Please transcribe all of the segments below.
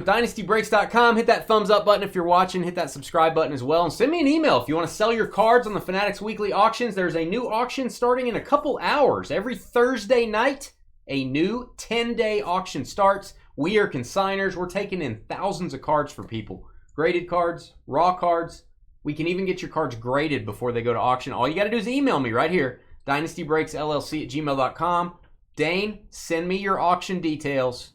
DynastyBreaks.com. Hit that thumbs up button if you're watching. Hit that subscribe button as well. And send me an email if you want to sell your cards on the Fanatics Weekly Auctions. There's a new auction starting in a couple hours. Every Thursday night, a new 10-day auction starts. We are consigners. We're taking in thousands of cards for people. Graded cards, raw cards. We can even get your cards graded before they go to auction. All you got to do is email me right here, dynastybreaksllc@gmail.com. Dane, send me your auction details.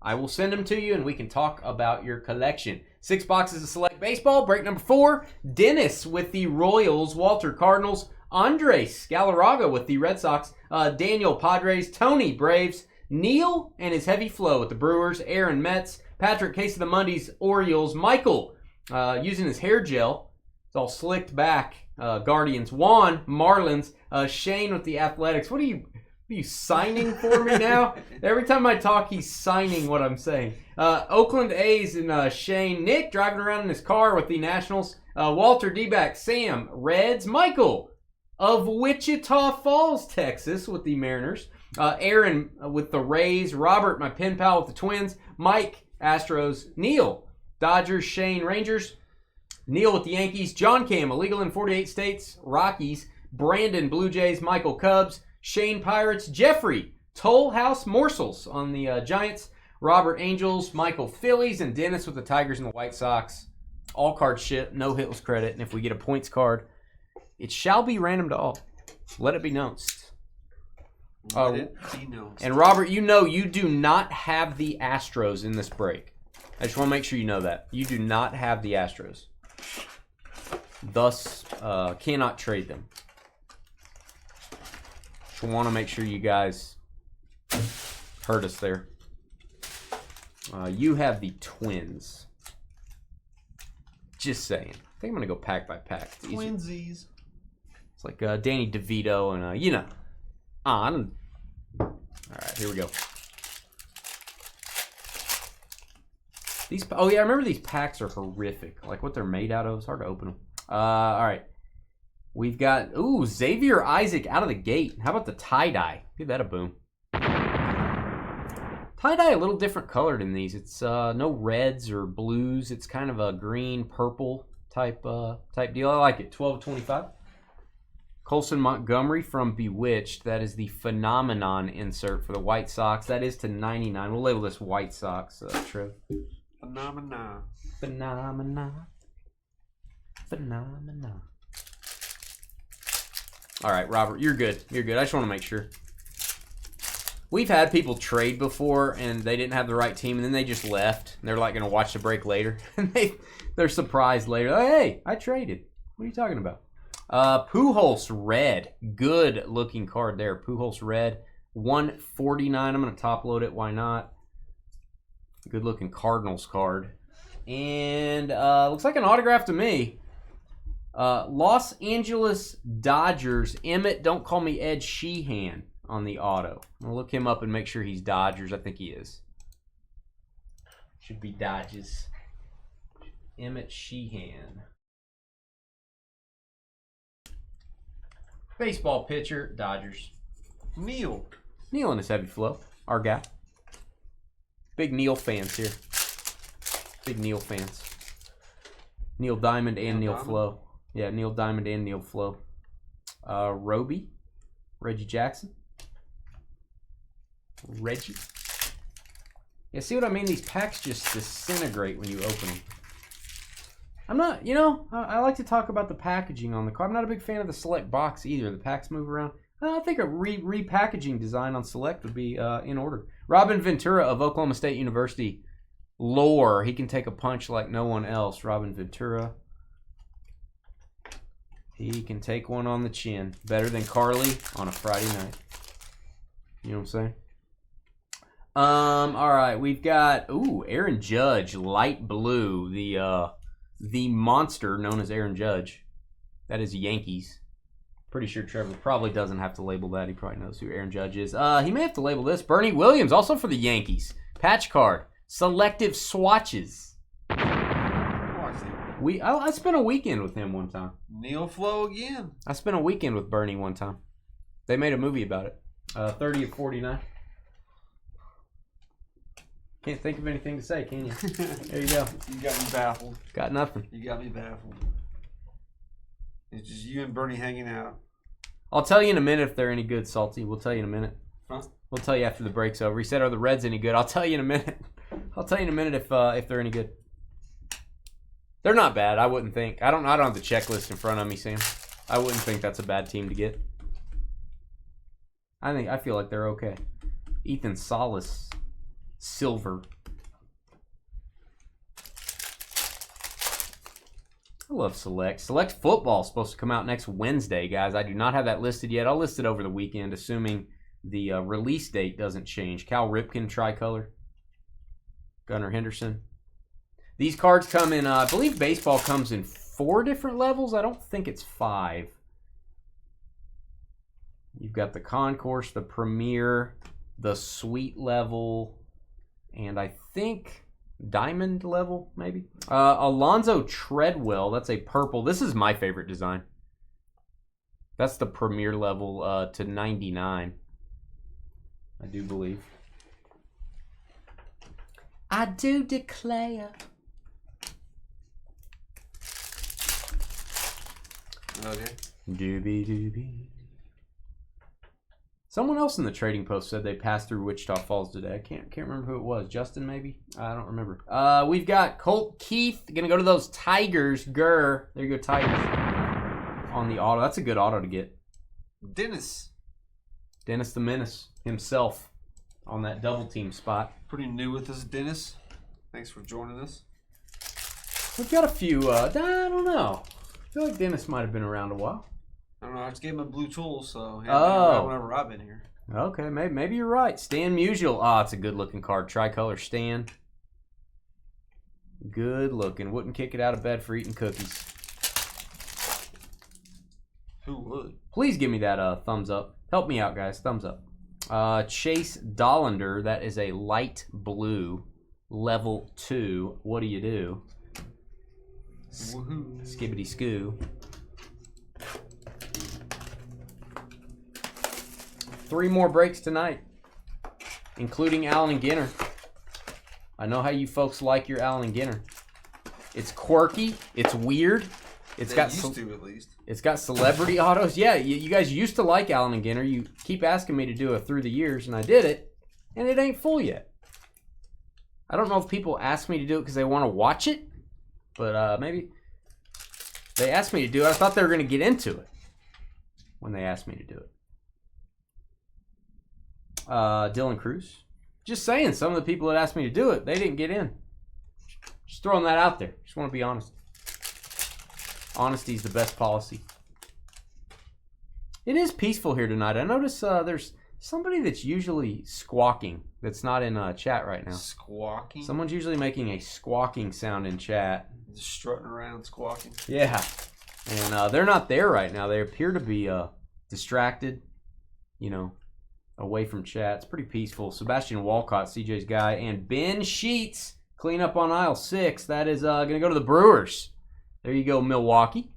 I will send them to you, and we can talk about your collection. 6 boxes of Select Baseball. Break number 4. Dennis with the Royals. Walter Cardinals. Andres Galarraga with the Red Sox. Daniel Padres. Tony Braves. Neil and his Heavy Flow with the Brewers. Aaron Mets. Patrick Case of the Mondays. Orioles. Michael using his hair gel. It's all slicked back. Guardians. Juan Marlins. Shane with the Athletics. What are you signing for me now? Every time I talk, he's signing what I'm saying. Oakland A's and Shane. Nick driving around in his car with the Nationals. Walter D-back. Sam, Reds. Michael of Wichita Falls, Texas with the Mariners. Aaron with the Rays. Robert, my pen pal with the Twins. Mike, Astros. Neil, Dodgers. Shane, Rangers. Neil with the Yankees. John Cam, illegal in 48 states. Rockies. Brandon, Blue Jays. Michael, Cubs. Shane, Pirates. Jeffrey, Toll House Morsels on the Giants. Robert, Angels. Michael, Phillies. And Dennis with the Tigers and the White Sox. All card ship, no hitless credit. And if we get a points card, it shall be random to all. Let it be known. And Robert, you know you do not have the Astros in this break. I just want to make sure you know that. You do not have the Astros. Thus, cannot trade them. Just want to make sure you guys heard us there. You have the Twins. Just saying. I think I'm going to go pack by pack. It's Twinsies. It's like Danny DeVito and, you know. On. All right, here we go. These. Oh, yeah, I remember these packs are horrific. Like what they're made out of. It's hard to open them. All right. We've got, Xavier Isaac out of the gate. How about the tie-dye? Give that a boom. Tie-dye a little different colored in these. It's no reds or blues. It's kind of a green, purple type deal. I like it. 12.25. Colson Montgomery from Bewitched. That is the Phenomenon insert for the White Sox. That is to 99. We'll label this White Sox, Trev. Phenomenon. All right, Robert, you're good. You're good. I just want to make sure. We've had people trade before, and they didn't have the right team, and then they just left. And they're like going to watch the break later, and they're surprised later. Oh, hey, I traded. What are you talking about? Pujols Red. Good looking card there. Pujols Red. 149. I'm going to top load it. Why not? Good looking Cardinals card. And looks like an autograph to me. Los Angeles Dodgers. Emmett, don't call me Ed Sheehan on the auto. I'm going to look him up and make sure he's Dodgers. I think he is. Should be Dodgers. Emmett Sheehan. Baseball pitcher, Dodgers. Neil and his Heavy Flow. Our guy. Big Neil fans here. Big Neil fans. Neil Diamond and Neil Flow. Yeah, Neil Diamond and Neil Flow. Roby. Reggie Jackson. Reggie. Yeah, see what I mean? These packs just disintegrate when you open them. I'm not, I like to talk about the packaging on the card. I'm not a big fan of the Select box either. The packs move around. I think a repackaging design on Select would be in order. Robin Ventura of Oklahoma State University. Lore. He can take a punch like no one else. Robin Ventura. He can take one on the chin. Better than Carly on a Friday night. You know what I'm saying? All right. We've got, Aaron Judge. Light blue. The monster known as Aaron Judge. That is Yankees. Pretty sure Trevor probably doesn't have to label that. He probably knows who Aaron Judge is. He may have to label this. Bernie Williams, also for the Yankees. Patch card. Selective swatches. I spent a weekend with him one time. Neil Flow again. I spent a weekend with Bernie one time. They made a movie about it. 30 of 49. Can't think of anything to say, can you? There you go. You got me baffled. Got nothing. You got me baffled. It's just you and Bernie hanging out. I'll tell you in a minute if they're any good, Salty. We'll tell you in a minute. Huh? We'll tell you after the break's over. He said, "Are the Reds any good?" I'll tell you in a minute. I'll tell you in a minute if they're any good. They're not bad. I wouldn't think. I don't have the checklist in front of me, Sam. I wouldn't think that's a bad team to get. I feel like they're okay. Ethan Solis, silver. I love Select. Select football is supposed to come out next Wednesday, guys. I do not have that listed yet. I'll list it over the weekend, assuming the release date doesn't change. Cal Ripken, tricolor. Gunnar Henderson. These cards come in, I believe baseball comes in 4 different levels. I don't think it's 5. You've got the Concourse, the Premier, the Suite level, and I think Diamond level, maybe. Alonzo Treadwell, that's a purple. This is my favorite design. That's the Premier level to 99, I do believe. I do declare. Okay. Doobie. Someone else in the trading post said they passed through Wichita Falls today. I can't remember who it was. Justin, maybe? I don't remember. We've got Colt Keith. Gonna go to those Tigers. There you go, Tigers. On the auto. That's a good auto to get. Dennis the Menace himself on that double team spot. Pretty new with this, Dennis. Thanks for joining us. We've got a few, I don't know. I feel like Dennis might have been around a while. I don't know. I just gave him a blue tool, so he whenever I've been here. Okay, maybe you're right. Stan Musial. It's a good looking card. Tricolor Stan. Good looking. Wouldn't kick it out of bed for eating cookies. Who would? Please give me that thumbs up. Help me out, guys. Thumbs up. Chase Dollander. That is a light blue. Level 2. What do you do? Woohoo. Skibbity skoo. 3 more breaks tonight, including Allen and Ginner. I know how you folks like your Allen and Ginner. It's quirky. It's weird. It's got celebrity autos. Yeah, you guys used to like Allen and Ginner. You keep asking me to do it through the years, and I did it, and it ain't full yet. I don't know if people ask me to do it because they want to watch it, but maybe they asked me to do it. I thought they were going to get into it when they asked me to do it. Dylan Cruz. Just saying, some of the people that asked me to do it, they didn't get in. Just throwing that out there. Just want to be honest. Honesty is the best policy. It is peaceful here tonight. I notice there's somebody that's usually squawking that's not in chat right now. Squawking? Someone's usually making a squawking sound in chat. Just strutting around squawking. Yeah. And they're not there right now. They appear to be distracted, away from chat. It's pretty peaceful. Sebastian Walcott, CJ's guy, and Ben Sheets, clean up on aisle 6. That is going to go to the Brewers. There you go, Milwaukee.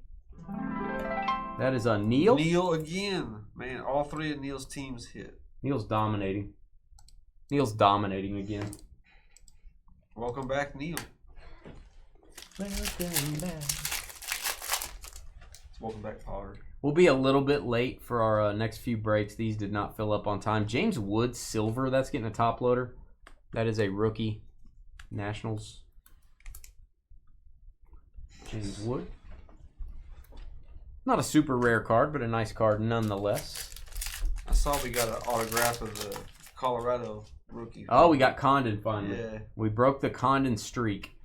That is Neil. Neil again. Man, all 3 of Neil's teams hit. Neil's dominating. Neil's dominating again. Welcome back, Neil. Welcome back. Welcome back, Pollard. We'll be a little bit late for our next few breaks. These did not fill up on time. James Wood, silver. That's getting a top loader. That is a rookie. Nationals. James Wood. Not a super rare card, but a nice card nonetheless. I saw we got an autograph of the Colorado rookie. Oh, we got Condon finally. Yeah. We broke the Condon streak.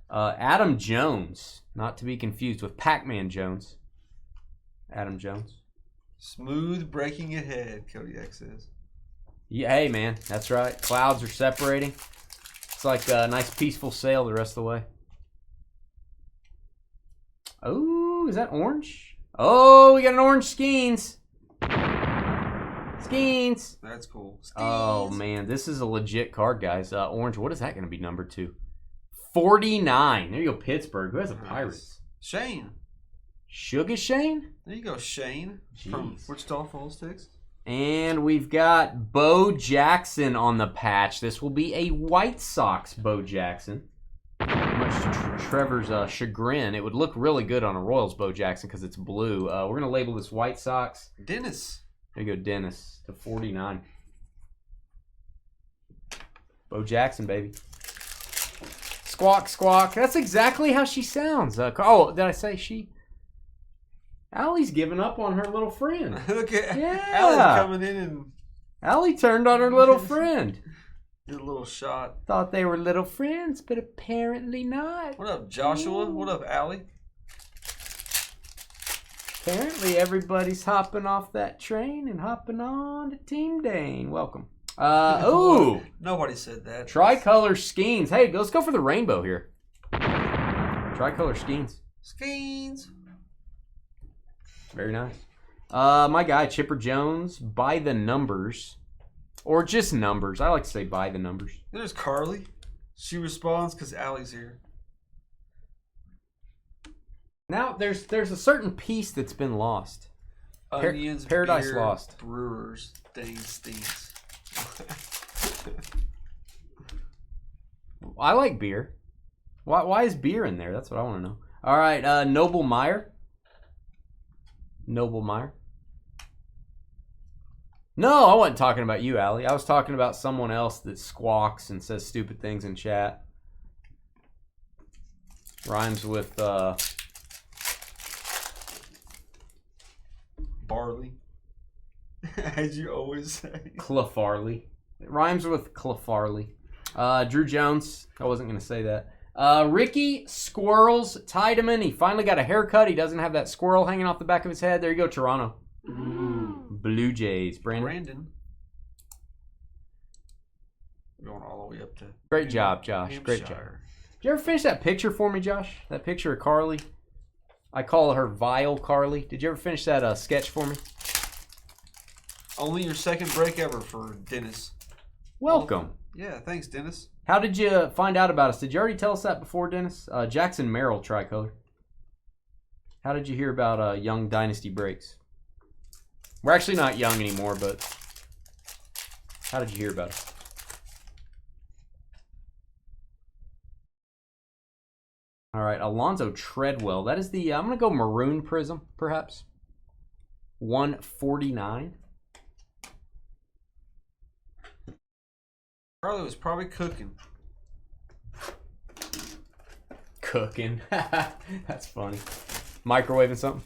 Adam Jones. Not to be confused with Pac-Man Jones. Adam Jones. Smooth breaking ahead, Cody X says. Yeah, hey, man. That's right. Clouds are separating. It's like a nice peaceful sail the rest of the way. Oh, is that orange? Oh, we got an orange Skeens. Skeens. That's cool. Skeens. Oh, man. This is a legit card, guys. Orange, what is that going to be numbered to? 49. There you go, Pittsburgh. Who has a Pirates? Shane. Sugar Shane? There you go, Shane. Jeez. From Wichita Falls, Texas. And we've got Bo Jackson on the patch. This will be a White Sox Bo Jackson. Much to Trevor's chagrin, it would look really good on a Royals Bo Jackson because it's blue. We're going to label this White Sox. Dennis. There you go, Dennis, to 49. Bo Jackson, baby. Squawk, squawk. That's exactly how she sounds. Oh, did I say she? Allie's giving up on her little friend. Look at Yeah. Allie's coming in and Allie turned on her little friend. did a little shot. Thought they were little friends, but apparently not. What up, Joshua? Ooh. What up, Allie? Apparently everybody's hopping off that train and hopping on to Team Dane. Welcome. Ooh. Nobody said that. Tricolor Skeens. Hey, let's go for the rainbow here. Tricolor Skeens. Skeens. Very nice. My guy, Chipper Jones, by the numbers. Or just numbers. I like to say by the numbers. There's Carly. She responds because Allie's here. Now, there's a certain piece that's been lost. Onions, Paradise beer, Lost. Brewers, Dane stinks. I like beer. Why is beer in there? That's what I want to know. All right, Noble Meyer. Noble Meyer. No, I wasn't talking about you, Allie. I was talking about someone else that squawks and says stupid things in chat. Rhymes with Barley. As you always say. Cleffarley. It rhymes with Cleffarley. Drew Jones. I wasn't going to say that. Ricky Squirrels Tiedemann. He finally got a haircut. He doesn't have that squirrel hanging off the back of his head. There you go, Toronto. Blue Jays. Brandon. Going all the way up to... Great job, Josh. Great job. Did you ever finish that picture for me, Josh? That picture of Carly? I call her Vile Carly. Did you ever finish that sketch for me? Only your second break ever for Dennis. Welcome. Yeah, thanks, Dennis. How did you find out about us? Did you already tell us that before, Dennis? Jackson Merrill tricolor. How did you hear about Young Dynasty Breaks? We're actually not young anymore, but how did you hear about us? All right, Alonzo Treadwell. That is the, I'm going to go maroon prism, perhaps. 149. Carly was probably cooking. Cooking. That's funny. Microwaving something?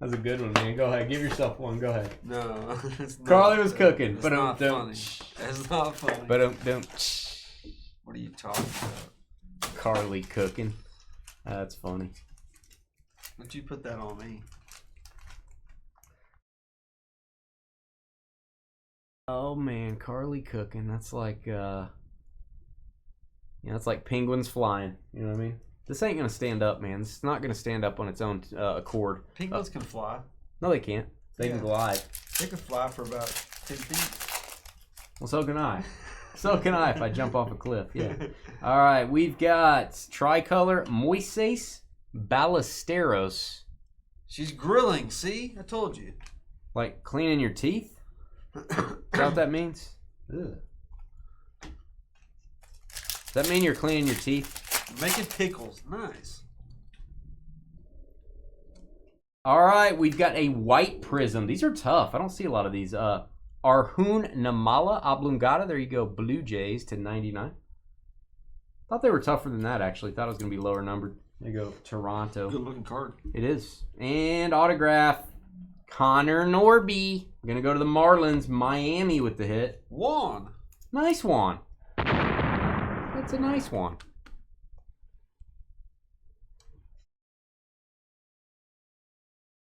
That's a good one, man. Go ahead. Give yourself one. Go ahead. No. It's not, Carly was cooking. That's not funny. That's not funny. But what are you talking about? Carly cooking. That's funny. Why'd you put that on me? Oh man, Carly cooking. That's like that's like penguins flying. You know what I mean? This ain't gonna stand up, man. This is not gonna stand up on its own accord. Penguins can fly. No, they can't. They can glide. They can fly for about 10 feet. Well, so can I. So can I if I jump off a cliff. Yeah. All right, we've got tricolor Moises Ballesteros. She's grilling. See, I told you. Like cleaning your teeth. Is that what that means? Ugh. Does that mean you're cleaning your teeth? Making pickles. Nice. All right, we've got a white prism. These are tough. I don't see a lot of these. Arjun Namala Oblongata. There you go. Blue Jays to 99. Thought they were tougher than that, actually. Thought it was going to be lower numbered. There you go. Toronto. Good looking card. It is. And autograph. Connor Norby. Going to go to the Marlins. Miami with the hit. Juan. Nice one. That's a nice one.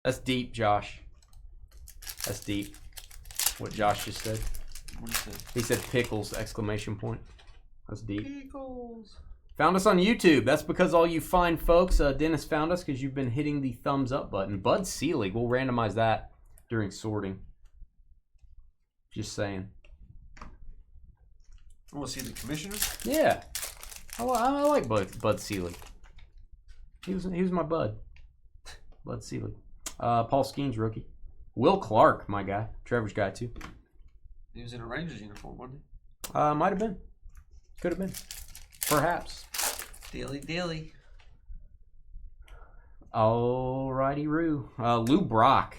That's deep, Josh. That's deep. What Josh just said. What did he say? He said pickles, exclamation point. That's deep. Pickles. Found us on YouTube. That's because all you fine folks, Dennis found us because you've been hitting the thumbs up button. Bud Selig, we'll randomize that during sorting. Just saying. I want to see the commissioner. Yeah. I like Bud Selig. He was my bud. Bud Selig. Paul Skeens, rookie. Will Clark, my guy. Trevor's guy, too. He was in a Rangers uniform, wasn't Might have been. Could have been. Perhaps. he? Dilly. Alrighty, Roo. Lou Brock.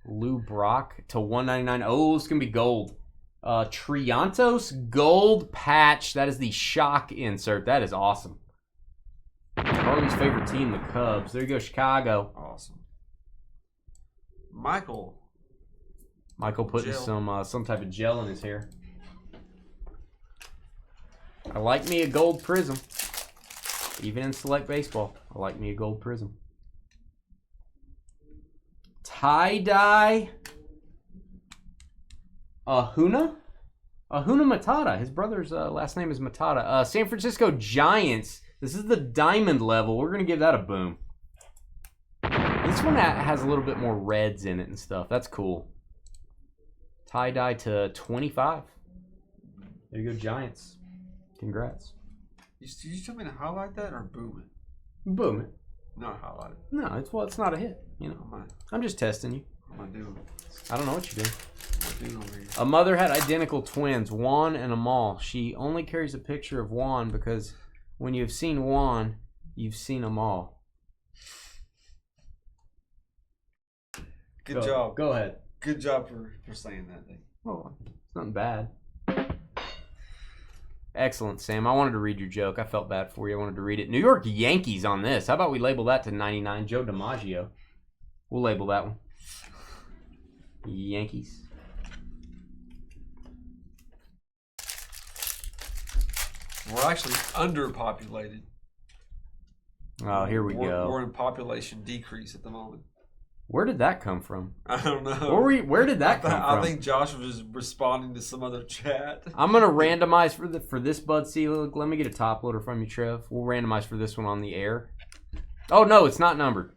Lou Brock to 199. Oh, it's going to be gold. Triantos gold patch. That is the shock insert. That is awesome. Carly's favorite team, the Cubs. There you go, Chicago. Awesome. Michael putting some type of gel in his hair. I like me a gold prism. Even in select baseball, I like me a gold prism. Tie-dye. Ahuna Matata. His brother's last name is Matata. San Francisco Giants. This is the diamond level. We're going to give that a boom. This one has a little bit more reds in it and stuff. That's cool. Tie-dye to 25. There you go, Giants. Congrats. You told me to highlight that or boom it? Boom it. Not highlight it. No, it's not a hit. You know, I'm just testing you. What am I doing? I don't know what you're doing. What am I doing over here? A mother had identical twins, Juan and Amal. She only carries a picture of Juan because when you've seen Juan, you've seen Amal. Good job. Go ahead. Good job for saying that thing. Oh, it's nothing bad. Excellent, Sam. I wanted to read your joke. I felt bad for you. I wanted to read it. New York Yankees on this. How about we label that to 99? Joe DiMaggio. We'll label that one. Yankees. We're actually underpopulated. Oh, here we go. We're in population decrease at the moment. Where did that come from? I don't know. Where did that come from? I think Josh was just responding to some other chat. I'm gonna randomize for this Bud Seal. Let me get a top loader from you, Trev. We'll randomize for this one on the air. Oh no, it's not numbered.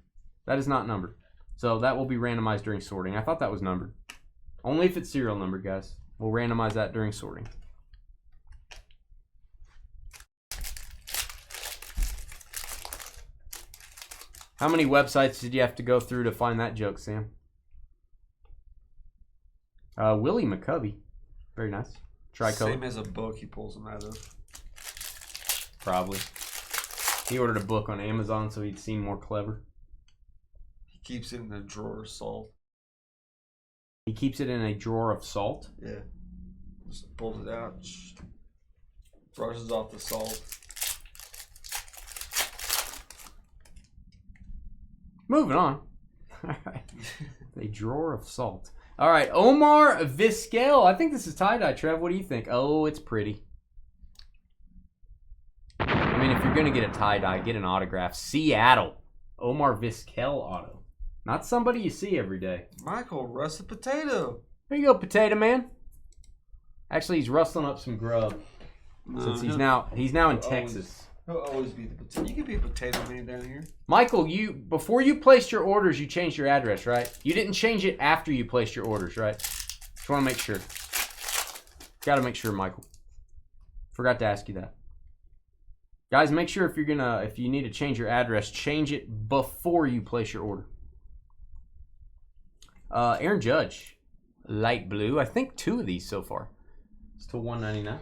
That is not numbered. So that will be randomized during sorting. I thought that was numbered. Only if it's serial numbered, guys. We'll randomize that during sorting. How many websites did you have to go through to find that joke, Sam? Willie McCovey. Very nice. Tricolor. Same as a book he pulls them out of. Probably. He ordered a book on Amazon so he'd seem more clever. He keeps it in a drawer of salt. He keeps it in a drawer of salt? Yeah. Just pulls it out. Brushes off the salt. Moving on. All right. A drawer of salt. All right. Omar Vizquel. I think this is tie-dye, Trev. What do you think? Oh, it's pretty. I mean, if you're going to get a tie-dye, get an autograph. Seattle. Omar Vizquel auto. Not somebody you see every day. Michael, russet potato. There you go, Potato Man. Actually, he's rustling up some grub. Since he's now in Texas. He'll always be the potato. You can be a potato man down here. Michael, before you placed your orders, you changed your address, right? You didn't change it after you placed your orders, right? Just want to make sure. Got to make sure, Michael. Forgot to ask you that. Guys, make sure if you need to change your address, change it before you place your order. Aaron Judge, light blue. I think 2 of these so far. It's to $199.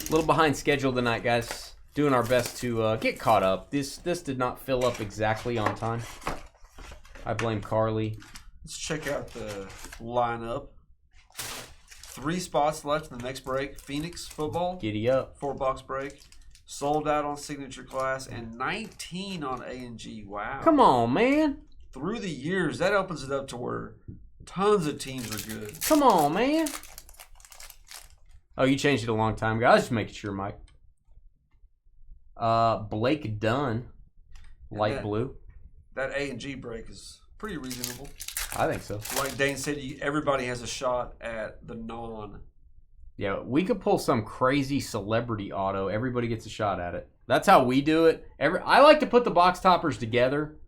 A little behind schedule tonight, guys. Doing our best to get caught up. This did not fill up exactly on time. I blame Carly. Let's check out the lineup. 3 spots left in the next break. Phoenix football. Giddy up. 4-box break. Sold out on signature class and 19 on A&G. Wow. Come on, man. Through the years, that opens it up to where tons of teams are good. Come on, man. Oh, you changed it a long time ago. I was just making sure, Mike. Blake Dunn, light blue. That A&G break is pretty reasonable. I think so. Like Dane said, everybody has a shot at the non. Yeah, we could pull some crazy celebrity auto. Everybody gets a shot at it. That's how we do it. I like to put the box toppers together.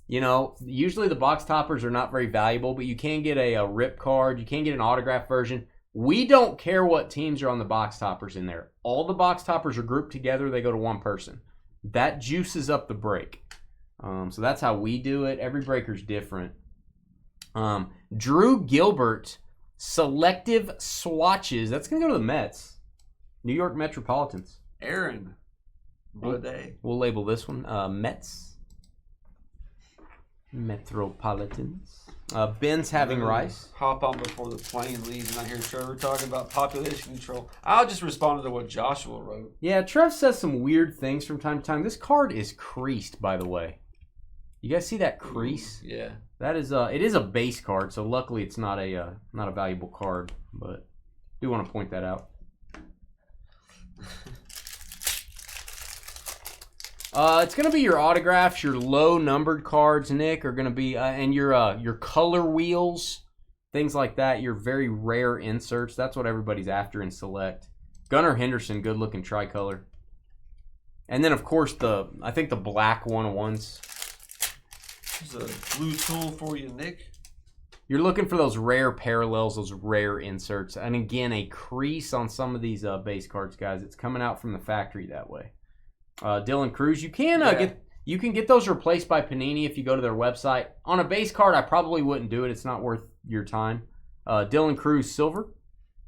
You know, usually the box toppers are not very valuable, but you can get a rip card. You can get an autograph version. We don't care what teams are on the box toppers in there. All the box toppers are grouped together. They go to one person. That juices up the break. So that's how we do it. Every breaker's different. Drew Gilbert, selective swatches. That's going to go to the Mets. New York Metropolitans. Aaron. Baudet. We'll label this one Mets. Metropolitans. Ben's having Rice. Hop on before the plane leaves, and I hear Trevor talking about population control. I'll just respond to what Joshua wrote. Yeah, Trev says some weird things from time to time. This card is creased, by the way. You guys see that crease? Yeah. That is it is a base card, so luckily it's not a valuable card, but I do want to point that out. It's gonna be your autographs, your low numbered cards, Nick, are gonna be, and your color wheels, things like that. Your very rare inserts. That's what everybody's after in Select. Gunnar Henderson, good looking tricolor, and then of course I think the black 101s. There's a blue tool for you, Nick. You're looking for those rare parallels, those rare inserts, and again a crease on some of these base cards, guys. It's coming out from the factory that way. Dylan Cruz, you can get those replaced by Panini if you go to their website. On a base card, I probably wouldn't do it. It's not worth your time. Dylan Cruz silver.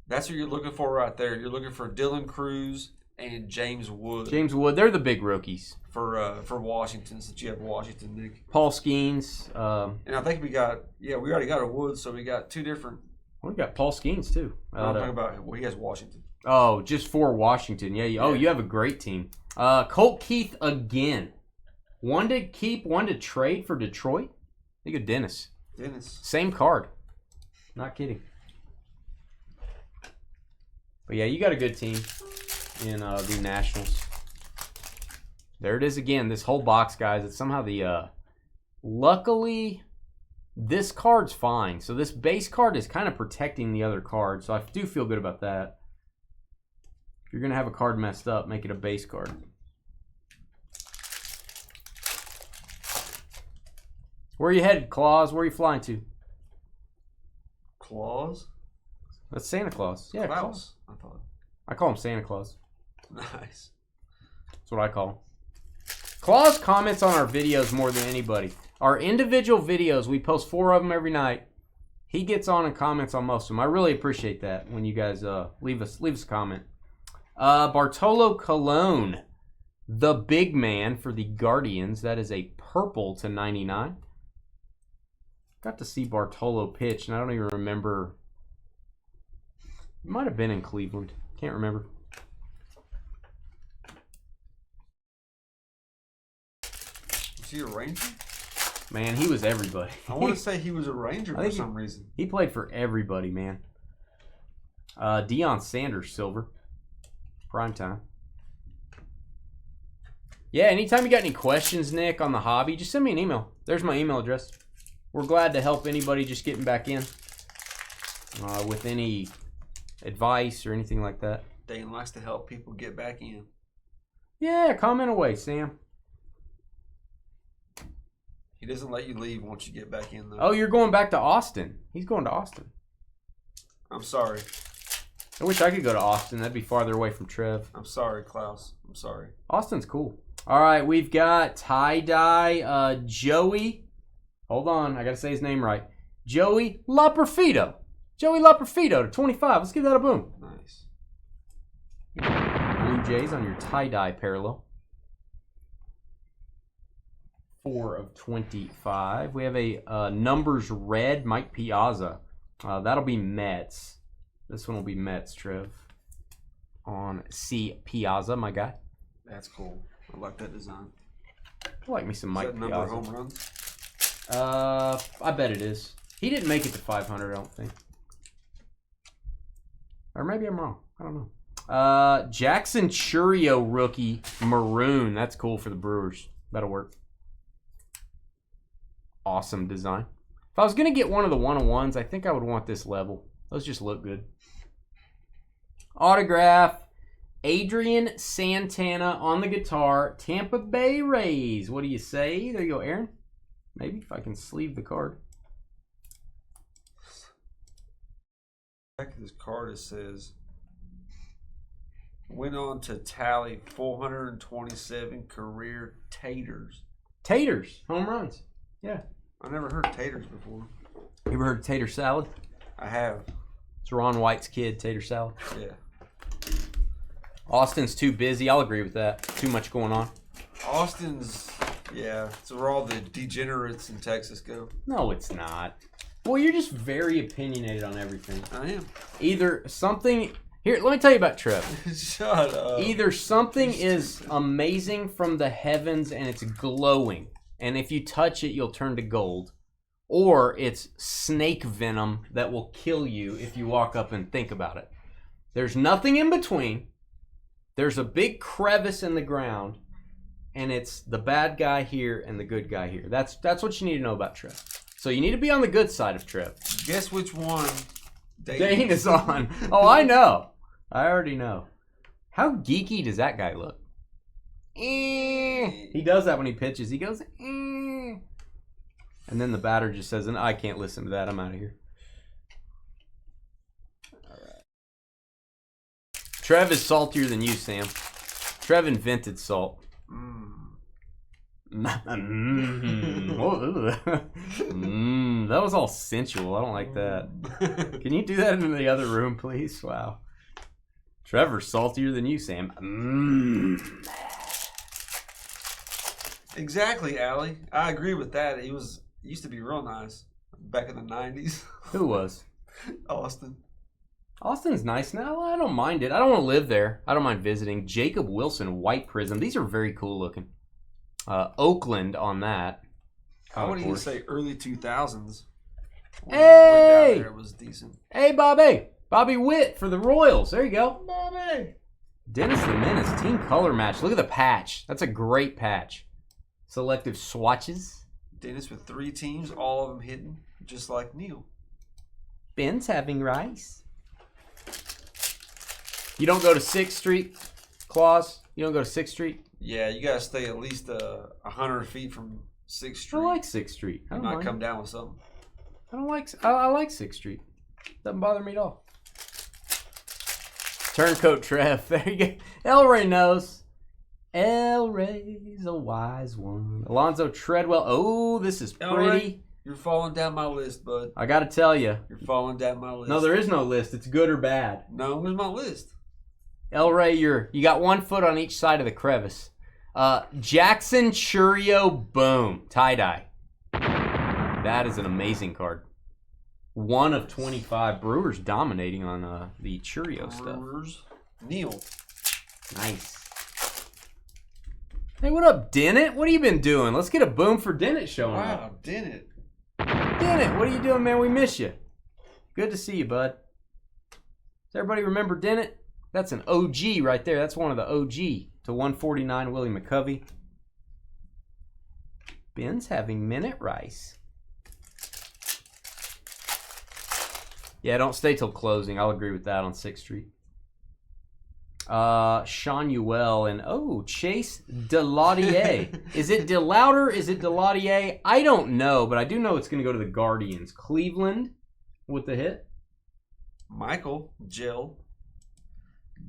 That's what you're looking for right there. You're looking for Dylan Cruz and James Wood. James Wood, they're the big rookies for Washington, since you have Washington, Nick. Paul Skeens. And I think we already got a Wood, so we got two different. We got Paul Skeens too. I'm talking about he has Washington. Oh, just for Washington. Yeah. Oh, you have a great team. Colt Keith again. One to keep, one to trade for Detroit. Think of Dennis. Same card. Not kidding. But yeah, you got a good team in the Nationals. There it is again. This whole box, guys. It's somehow the... luckily, this card's fine. So this base card is kind of protecting the other card. So I do feel good about that. If you're going to have a card messed up, make it a base card. Where are you headed, Claus? Where are you flying to? Claus? That's Santa Claus. Yeah, Klaus. I thought. I call him Santa Claus. Nice. That's what I call him. Claus comments on our videos more than anybody. Our individual videos, we post 4 of them every night. He gets on and comments on most of them. I really appreciate that when you guys leave us a comment. Bartolo Colon, the big man for the Guardians. That is a purple to 99. Got to see Bartolo pitch, and I don't even remember. It might have been in Cleveland. Can't remember. Was he a Ranger? Man, he was everybody. I want to say he was a Ranger for some reason. He played for everybody, man. Deion Sanders, silver. Prime time. Yeah, anytime you got any questions, Nick, on the hobby, just send me an email. There's my email address. We're glad to help anybody just getting back in with any advice or anything like that. Dane likes to help people get back in. Yeah, comment away, Sam. He doesn't let you leave once you get back in, though. Oh, you're going back to Austin. He's going to Austin. I'm sorry. I wish I could go to Austin. That'd be farther away from Trev. I'm sorry, Klaus. I'm sorry. Austin's cool. All right, we've got tie-dye Joey. Hold on, I got to say his name right. Joey Laperfido. Joey Laperfido to 25. Let's give that a boom. Nice. Blue Jays on your tie-dye parallel. 4 of 25. We have a numbers red Mike Piazza. That'll be Mets. This one will be Mets, Trev. On C. Piazza, my guy. That's cool. I like that design. I like me some Mike Piazza. Number of home runs? I bet it is. He didn't make it to 500, I don't think. Or maybe I'm wrong. I don't know. Jackson Churio rookie maroon. That's cool for the Brewers. That'll work. Awesome design. If I was going to get one of the 101s, I think I would want this level. Those just look good. Autograph. Adrian Santana on the guitar. Tampa Bay Rays. What do you say? There you go, Aaron. Maybe if I can sleeve the card. Back of this card it says went on to tally 427 career taters. Taters, home runs. Yeah. I never heard taters before. You ever heard of tater salad? I have. It's Ron White's kid, tater salad. Yeah. Austin's too busy. I'll agree with that. Too much going on. Austin's, yeah. So where all the degenerates in Texas go. No, it's not. Well, you're just very opinionated on everything. I am. Either something... Here, let me tell you about Trev. Shut up. Either something is amazing from the heavens and it's glowing, and if you touch it, you'll turn to gold. Or it's snake venom that will kill you if you walk up and think about it. There's nothing in between. There's a big crevice in the ground, and it's the bad guy here and the good guy here. That's what you need to know about Trev. So you need to be on the good side of Trev. Guess which one Dane is on. Oh, I know. I already know. How geeky does that guy look? He does that when he pitches. He goes, and then the batter just says, I can't listen to that. I'm out of here. All right. Trev is saltier than you, Sam. Trev invented salt. That was all sensual. I don't like that. Can you do that in the other room, please? Wow. Trevor's saltier than you, Sam. Exactly, Allie. I agree with that. He used to be real nice back in the 90s. Who was? Austin. Austin's nice now. I don't mind it. I don't want to live there. I don't mind visiting. Jacob Wilson, White Prism. These are very cool looking. Oakland on that. I would even say early 2000s. Hey! Down there, it was decent. Hey, Bobby. Bobby Witt for the Royals. There you go. Bobby. Dennis the Menace. Team color match. Look at the patch. That's a great patch. Selective swatches. Dennis with 3 teams, all of them hitting, just like Neil. Ben's having rice. You don't go to 6th Street, Claus? You don't go to 6th Street? Yeah, you gotta stay at least 100 feet from 6th Street. I like 6th Street. I You don't might mind. come down with something. I like 6th Street. Doesn't bother me at all. Turncoat Trev. There you go. El Rey knows. El Rey's a wise one. Alonzo Treadwell. Oh, this is pretty. Ray, you're falling down my list, bud. I got to tell you. You're falling down my list. No, there is no list. It's good or bad. No, where's my list? El Rey, you got 1 foot on each side of the crevice. Jackson Churio, boom. Tie-dye. That is an amazing card. 1 of 25. Brewers dominating on the Churio stuff. Brewers. Neil. Nice. Hey, what up, Dennett? What have you been doing? Let's get a boom for Dennett showing up. Wow, Dennett. Dennett, what are you doing, man? We miss you. Good to see you, bud. Does everybody remember Dennett? That's an OG right there. That's one of the OG to 149 Willie McCovey. Ben's having minute rice. Yeah, don't stay till closing. I'll agree with that on 6th Street. Sean Ewell and Chase Delaudier. Is it DeLauder? Is it Delaudier? I don't know, but I do know it's going to go to the Guardians. Cleveland with the hit. Michael Jill.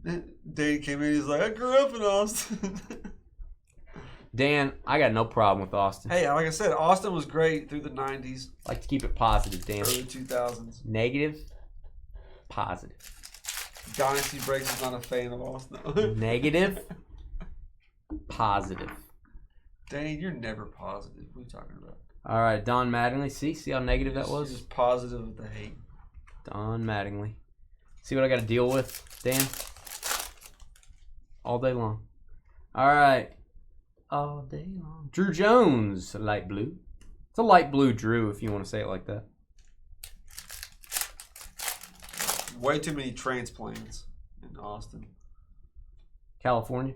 Dane came in. He's like, I grew up in Austin. Dan, I got no problem with Austin. Hey, like I said, Austin was great through the 90s. Like to keep it positive, Dan. Early 2000s. Negative, positive. Dynasty Breaks is not a fan of Austin. Negative, positive. Dane, you're never positive. What are you talking about? All right, Don Mattingly. See how negative that was? Just positive with the hate. Don Mattingly. See what I got to deal with, Dan? All day long. All right. All day long. Drew Jones, light blue. It's a light blue Drew, if you want to say it like that. Way too many transplants in Austin. California.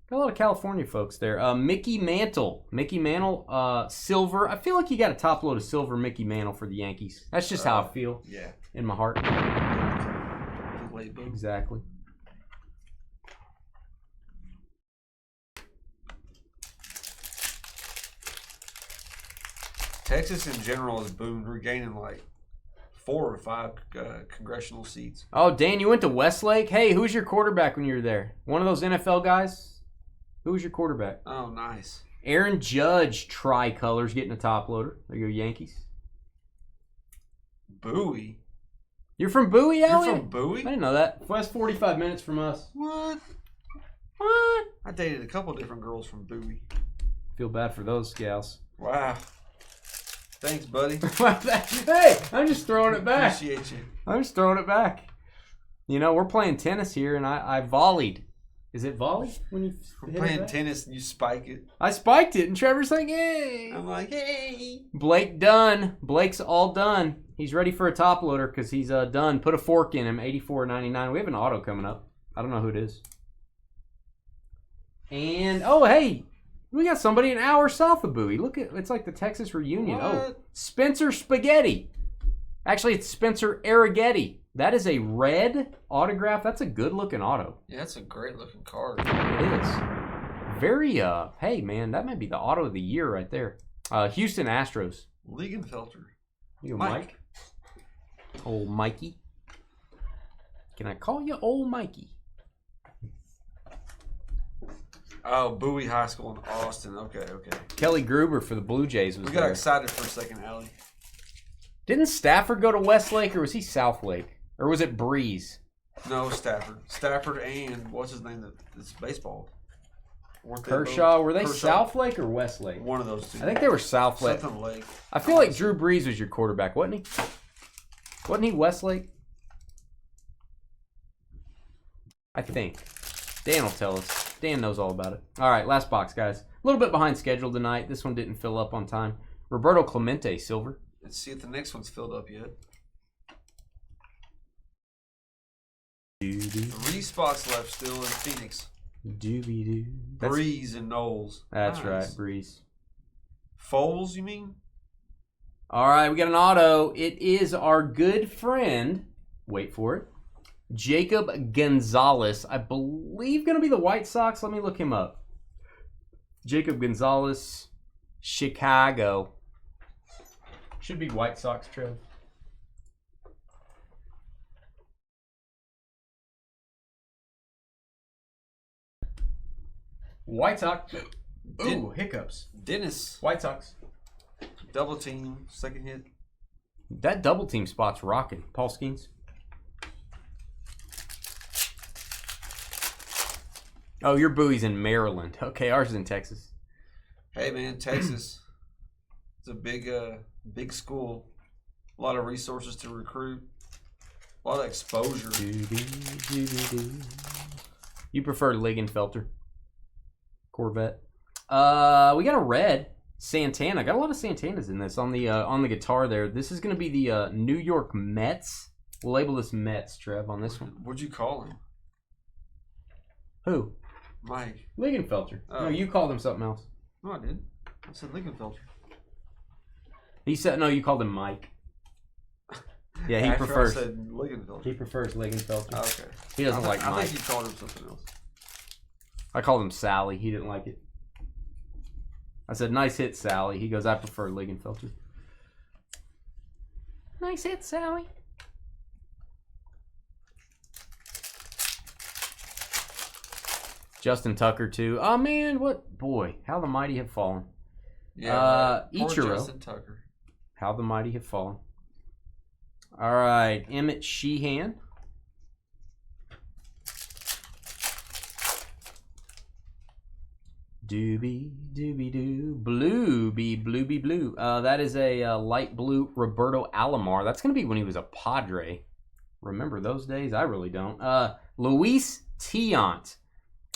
Got a lot of California folks there. Mickey Mantle. Mickey Mantle, silver. I feel like you got a top load of silver Mickey Mantle for the Yankees. That's just how I feel. Yeah. In my heart. Late boom. Exactly. Texas in general has boomed. We're gaining like 4 or 5 congressional seats. Oh, Dan, you went to Westlake? Hey, who was your quarterback when you were there? One of those NFL guys? Who was your quarterback? Oh, nice. Aaron Judge, tricolors, getting a top loader. There you go, Yankees. Bowie. You're from Bowie, Elliot? You're from Bowie? I didn't know that. Well, that's 45 minutes from us. What? What? I dated a couple different girls from Bowie. Feel bad for those gals. Wow. Thanks, buddy. Hey, I'm just throwing it back. Appreciate you. I'm just throwing it back. You know, we're playing tennis here, and I volleyed. Is it volley when you We're playing tennis and you spike it. I spiked it, and Trevor's like, hey. I'm like, hey. Blake done. Blake's all done. He's ready for a top loader because he's done. Put a fork in him, 84.99. We have an auto coming up. I don't know who it is. And, oh, hey. We got somebody an hour south of Bowie. Look at it's like the Texas reunion. What? Oh, Spencer Spaghetti. Actually, it's Spencer Arrighetti. That is a red autograph. That's a good looking auto. Yeah, that's a great looking card. It is. Very hey man, that might be the auto of the year right there. Houston Astros. Liegenfelter. You go, Mike. Old Mikey. Can I call you Old Mikey? Oh, Bowie High School in Austin. Okay. Kelly Gruber for the Blue Jays was We got there. excited for a second, Allie. Didn't Stafford go to Westlake or was he Southlake? Or was it Breeze? No, Stafford. Stafford and what's his name? That's baseball. Kershaw. Were they Kershaw. Southlake or Westlake? One of those two. I think they were Southlake. Something Lake. I feel like Drew Brees was your quarterback, wasn't he? Wasn't he Westlake? I think. Dan will tell us. Dan knows all about it. All right, last box, guys. A little bit behind schedule tonight. This one didn't fill up on time. Roberto Clemente, silver. Let's see if the next one's filled up yet. 3 spots left still in Phoenix. Doobie-doo. Breeze and Knowles. That's Nice. right, Breeze. Foles, you mean? All right, we got an auto. It is our good friend, wait for it, Jacob Gonzalez. I believe going to be the White Sox. Let me look him up. Jacob Gonzalez, Chicago. Should be White Sox, Trev. White Sox. Ooh, hiccups. Dennis. White Sox. Double team. Second hit. That double team spot's rocking. Paul Skeens. Oh, your Bowie's in Maryland. Okay, ours is in Texas. Hey, man, Texas. It's a big school. A lot of resources to recruit. A lot of exposure. You prefer Liegenfelter. Corvette. We got a red Santana. Got a lot of Santanas in this on the guitar there. This is going to be the New York Mets. We'll label this Mets, Trev, on this one. What'd you call him? Who? Mike. Liegenfelter. Oh. No, you called him something else. No, I didn't. I said Liegenfelter. He said no. You called him Mike. Yeah, he After prefers. I said Liegenfelter. He prefers Liegenfelter. Okay. He doesn't like Mike. I think you called him something else. I called him Sally. He didn't like it. I said, nice hit, Sally. He goes, I prefer Liegenfelter. Nice hit, Sally. Justin Tucker, too. Oh, man, what? Boy, how the mighty have fallen. Yeah, poor Ichiro. Justin Tucker. How the mighty have fallen. All right, Emmett Sheehan. Doobie, doobie doo. Blue. That is a light blue Roberto Alomar. That's going to be when he was a Padre. Remember those days? I really don't. Luis Tiant.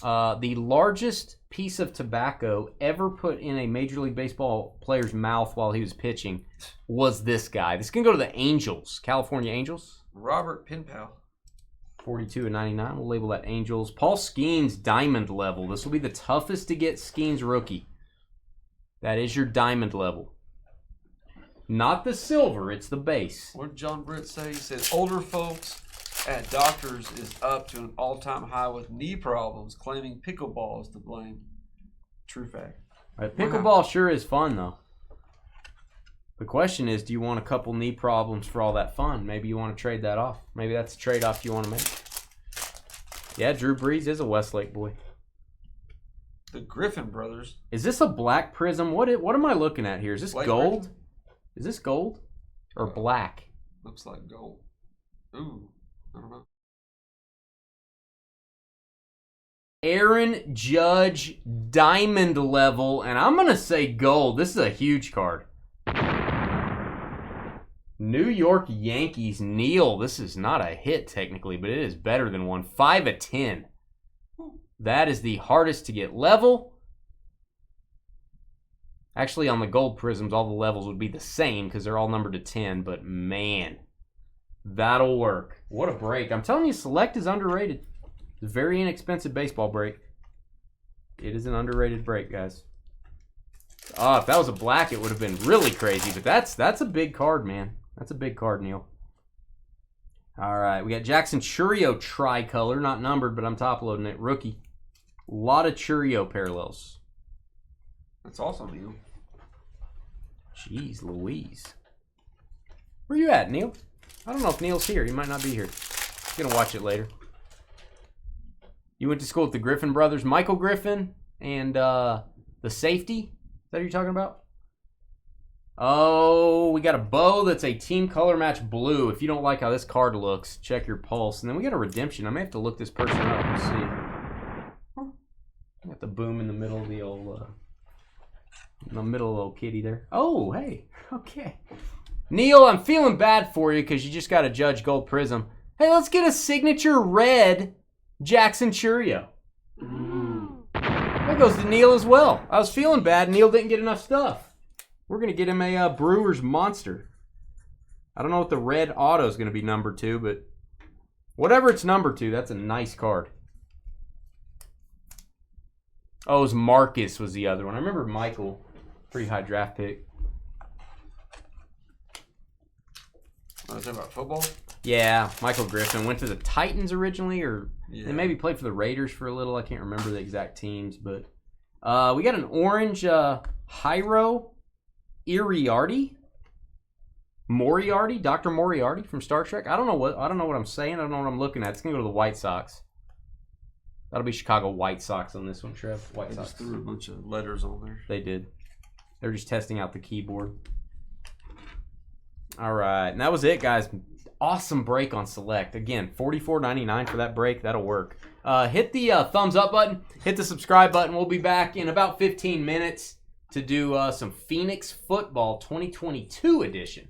The largest piece of tobacco ever put in a Major League Baseball player's mouth while he was pitching was this guy. This can go to the Angels, California Angels. Robert Penpal. 42/99. We'll label that Angels. Paul Skeens, diamond level. This will be the toughest to get Skeens rookie. That is your diamond level. Not the silver, it's the base. What did John Britt say? He said, older folks at doctors is up to an all-time high with knee problems, claiming pickleball is to blame. True fact. Pickleball sure is fun, though. The question is, do you want a couple knee problems for all that fun? Maybe you want to trade that off. Maybe that's a trade-off you want to make. Yeah, Drew Brees is a Westlake boy. The Griffin brothers. Is this a black prism? What am I looking at here? Is this White gold? Griffin? Is this gold or black? Looks like gold. Ooh, I don't know. Aaron Judge diamond level, and I'm going to say gold. This is a huge card. New York Yankees, Neil. This is not a hit technically, but it is better than one. 5 of 10. That is the hardest to get level. Actually, on the gold prisms, all the levels would be the same because they're all numbered to 10, but man, that'll work. What a break. I'm telling you, Select is underrated. It's a very inexpensive baseball break. It is an underrated break, guys. Oh, if that was a black, it would have been really crazy. But that's a big card, man. That's a big card, Neil. All right, we got Jackson Churio tricolor, not numbered, but I'm top loading it. Rookie. A lot of Churio parallels. That's awesome, Neil. Jeez Louise. Where you at, Neil? I don't know if Neil's here. He might not be here. I'm gonna watch it later. You went to school with the Griffin brothers, Michael Griffin, and the safety. Is that what you're talking about? Oh, we got a bow that's a team color match blue. If you don't like how this card looks, check your pulse. And then we got a redemption. I may have to look this person up and see. Got the boom in the middle of the old, kitty there. Oh, hey, okay. Neil, I'm feeling bad for you because you just got a Judge Gold Prism. Hey, let's get a signature red Jackson Churio. That goes to Neil as well. I was feeling bad. Neil didn't get enough stuff. We're going to get him a Brewers Monster. I don't know what the red auto is going to be numbered to, but whatever it's numbered to, that's a nice card. Oh, it was Marcus was the other one. I remember Michael. Pretty high draft pick. Was that about football? Yeah, Michael Griffin went to the Titans originally, or Yeah. they maybe played for the Raiders for a little. I can't remember the exact teams, but we got an orange Hyro Moriarty, Dr. Moriarty from Star Trek. I don't know what I'm saying. I don't know what I'm looking at. It's gonna go to the White Sox. That'll be Chicago White Sox on this one, Trev. White They Sox. just threw a bunch of letters on there. They did. They're just testing out the keyboard. All right, and that was it, guys. Awesome break on Select. Again, $44.99 for that break. That'll work. Hit the thumbs up button. Hit the subscribe button. We'll be back in about 15 minutes to do some Phoenix Football 2022 edition.